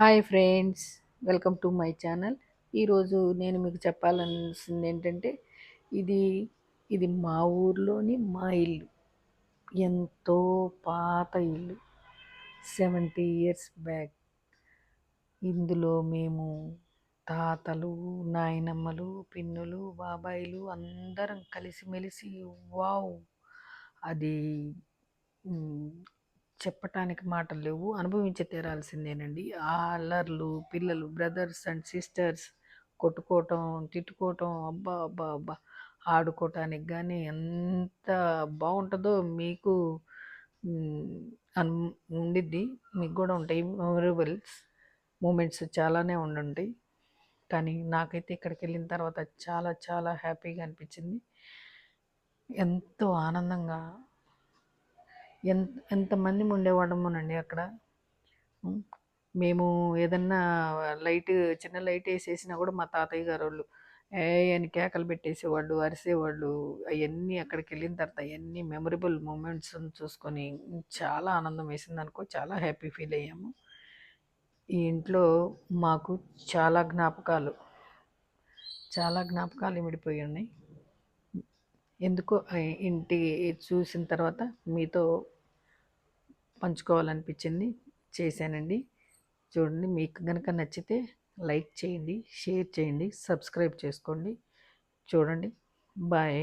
Hi friends, welcome to my channel. ఈరోజు నేను మీకు చెప్పాలనిసింది ఏంటంటే ఇది ఇది మా ఊర్లోని మా ఇల్లు. ఎంతో పాత ఇల్లు, 70 years బ్యాక్. ఇందులో మేము తాతలు, నాయనమ్మలు, పిన్నులు, బాబాయిలు అందరం కలిసిమెలిసి, వావ్! అది మ్, చెప్పటానికి మాటలు లేవు. అనుభవించి తీరాల్సిందేనండి. ఆ అల్లర్లు, పిల్లలు, బ్రదర్స్ అండ్ సిస్టర్స్ కొట్టుకోవటం, తిట్టుకోవటం, అబ్బా అబ్బా అబ్బా! ఆడుకోవటానికి కానీ ఎంత బాగుంటుందో మీకు మ్, అన్ ఉండిద్ది. మీకు కూడా ఉంటాయి మెమరబుల్స్ మూమెంట్స్, చాలానే ఉండుంటాయి. కానీ నాకైతే ఇక్కడికి వెళ్ళిన తర్వాత చాలా చాలా హ్యాపీగా అనిపించింది. ఎంతో ఆనందంగా ఎంతమంది ఉండేవాళ్ళమోనండి అక్కడ. ఉమ్, మేము ఏదన్నా లైట్ చిన్న లైట్ వేసేసినా కూడా మా తాతయ్య గారు వాళ్ళు ఏ అని కేకలు పెట్టేసేవాళ్ళు, అరిసేవాళ్ళు. అవన్నీ అక్కడికి వెళ్ళిన తర్వాత అవన్నీ మెమరబుల్ మూమెంట్స్ చూసుకొని చాలా ఆనందం వేసింది అనుకో. చాలా హ్యాపీ ఫీల్ అయ్యాము. ఈ ఇంట్లో మాకు చాలా జ్ఞాపకాలు చాలా జ్ఞాపకాలు ఇమిడిపోయి ఉన్నాయి. ఎందుకో ఆ ఇంటి చూసిన తర్వాత మీతో పంచుకోవాలనిపించింది, చేశానండి. చూడండి, మీకు కనుక నచ్చితే లైక్ చేయండి, షేర్ చేయండి, సబ్స్క్రైబ్ చేసుకోండి. చూడండి. బాయ్.